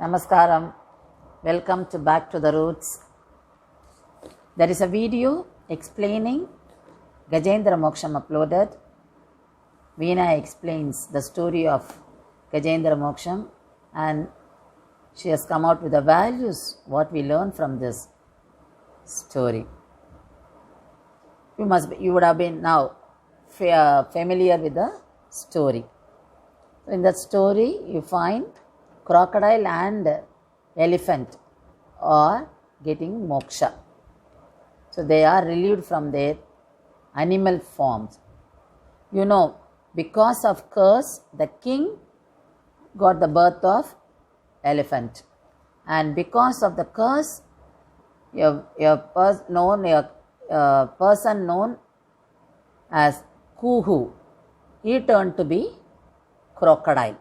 Namaskaram. Welcome to Back to the Roots. There is a video explaining Gajendra Moksham uploaded. Veena explains the story of Gajendra Moksham and she has come out with the values, what we learn from this story. You would have been now familiar with the story. So in that story, you find crocodile and elephant are getting moksha. So they are relieved from their animal forms. You know, because of curse, the king got the birth of elephant. And because of the curse, a person known as Kuhu, he turned to be crocodile.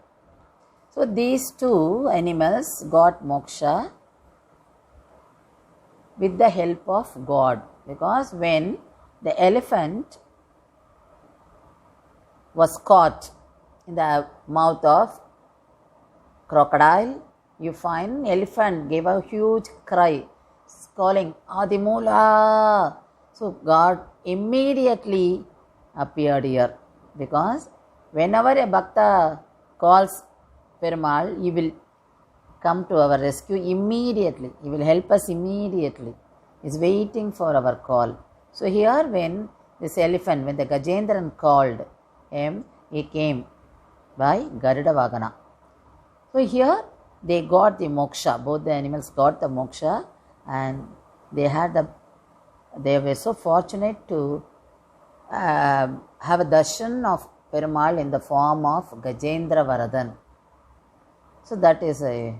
So these two animals got moksha with the help of God, because when the elephant was caught in the mouth of crocodile, you find elephant gave a huge cry, calling Adimula. So God immediately appeared here, because whenever a bhakta calls Perumal, he will come to our rescue immediately. He will help us immediately. He is waiting for our call. So here when this elephant, when the Gajendran called him, he came by Garuda Vagana. So here they got the moksha. Both the animals got the moksha, and they were so fortunate to have a darshan of Perumal in the form of Gajendra Varadan. So that is a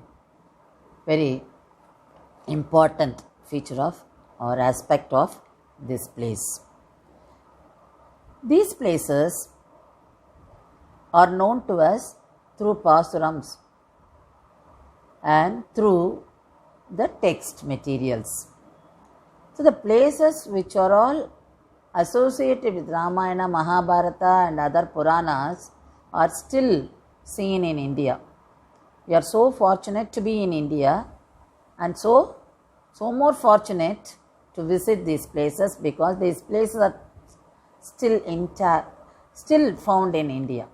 very important feature of or aspect of this place. These places are known to us through pasurams and through the text materials. So the places which are all associated with Ramayana, Mahabharata and other Puranas are still seen in India. We are so fortunate to be in India, and so more fortunate to visit these places, because these places are still intact, still found in India.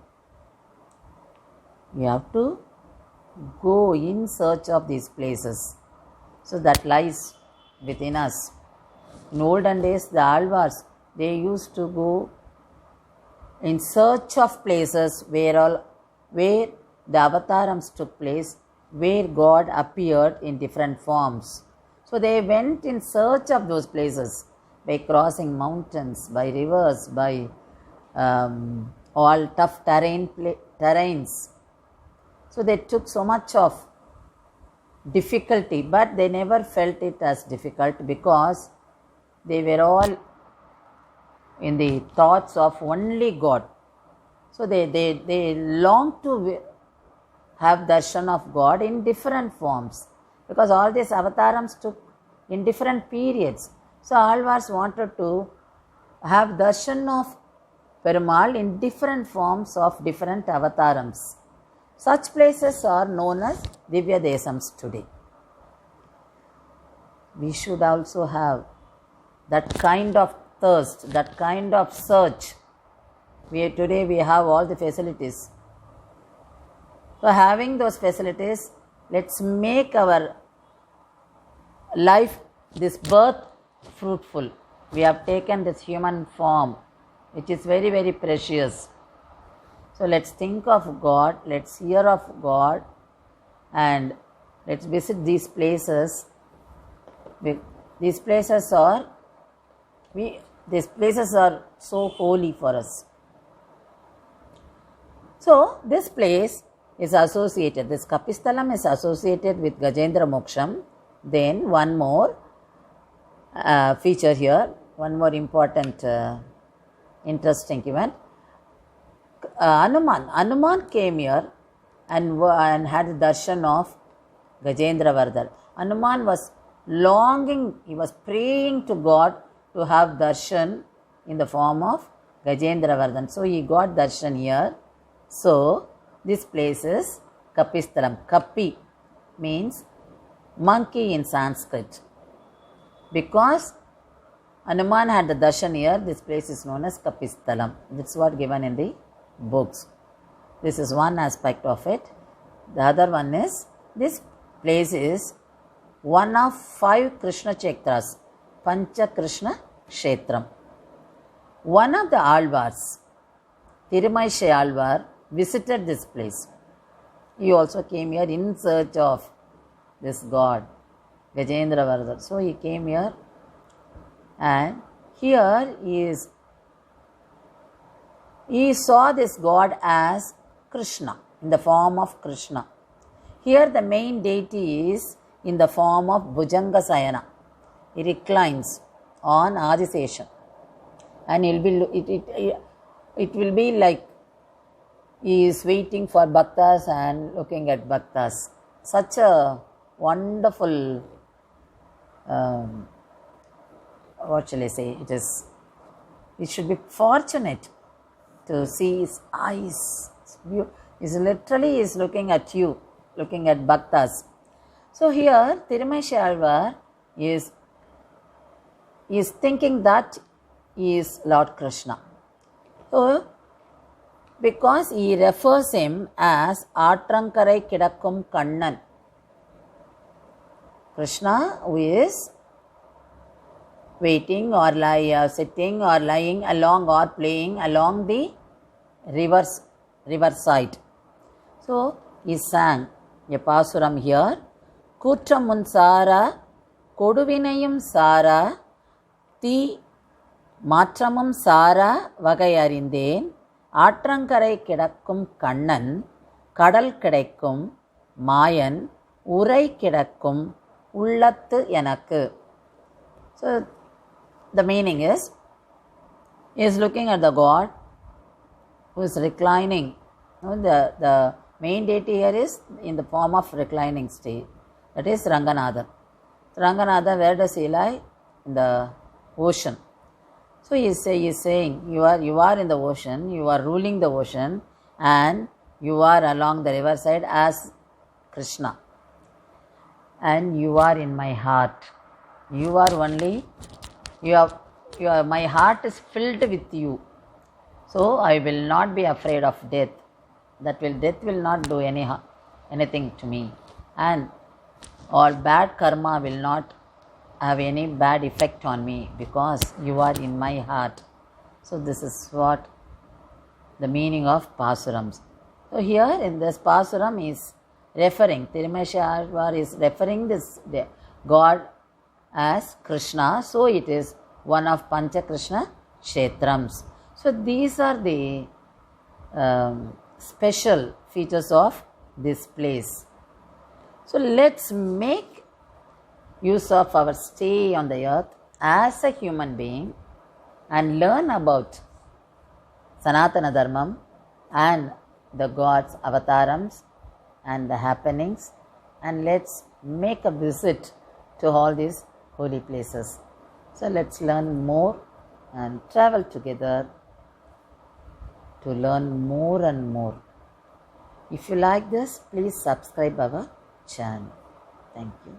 We have to go in search of these places. So that lies within us. In olden days, the Alvars, they used to go in search of places where the avatarams took place, where God appeared in different forms. So they went in search of those places by crossing mountains, by rivers, by all tough terrains. So they took so much of difficulty, but they never felt it as difficult, because they were all in the thoughts of only God. So they longed to have darshan of God in different forms, because all these avatarams took in different periods. So Alvars wanted to have darshan of Perumal in different forms of different avatarams. Such places are known as Divya Desams today. We should also have that kind of thirst, that kind of search. Today we have all the facilities. So having those facilities, let's make our life, this birth, fruitful. We have taken this human form, which is very, very precious. So let's think of God, let's hear of God, and let's visit these places. These places are so holy for us. So this place is associated, this Kapisthalam is associated with Gajendra Moksham. Then one more feature here, one more important interesting event. Hanuman came here and had the darshan of Gajendra Vardhan. Hanuman was longing, he was praying to God to have darshan in the form of Gajendra Vardhan. So he got darshan here. So this place is Kapisthalam. Kappi means monkey in Sanskrit. Because Hanuman had the darshan here, this place is known as Kapisthalam. That's what given in the books. This is one aspect of it. The other one is, this place is one of 5 Krishna Kshetras, Pancha Krishna Kshetram. One of the Alvars, Tirumai Alvar, visited this place. He also came here in search of this god, Gajendra Vardhan. So he came here, and here he saw this god as Krishna, in the form of Krishna. Here the main deity is in the form of Bhujanga Sayana. He reclines on Adiseshan, and it will be like he is waiting for bhaktas and looking at bhaktas. Such a wonderful, what shall I say, it should be fortunate to see his eyes. He's literally is looking at you, looking at bhaktas. So here Tirumai Alvar is thinking that he is Lord Krishna. So because he refers him as Aatrankarai Kidakkum Kannan, Krishna who is waiting or sitting or lying along or playing along the riverside. So he sang a pasuram here. Kutramun Sara, Koduvinayum Sara, Ti Matramum Sara Vagayarindhen, Aatrankarai Kidakkum Kannan, Kadal Kidakkum, Mayan, Urai Kidakkum, Ullattu Yanakku. So the meaning is, he is looking at the god who is reclining. The main deity here is in the form of reclining state. That is Ranganathan. Ranganathan, where does he lie? In the ocean. So he is saying, you are in the ocean, you are ruling the ocean, and you are along the riverside as Krishna. And you are in my heart. You are only, my heart is filled with you. So I will not be afraid of death. Death will not do anything to me. And all bad karma will not have any bad effect on me, because you are in my heart. So this is what the meaning of Pasurams. So here in this Pasuram is referring, Tirumai Alvar is referring this god as Krishna. So it is one of Pancha Krishna Kshetrams. So these are the special features of this place. So let's make use of our stay on the earth as a human being and learn about Sanatana Dharmam and the God's avatarams and the happenings, and let's make a visit to all these holy places. So let's learn more and travel together to learn more and more. If you like this, please subscribe our channel. Thank you.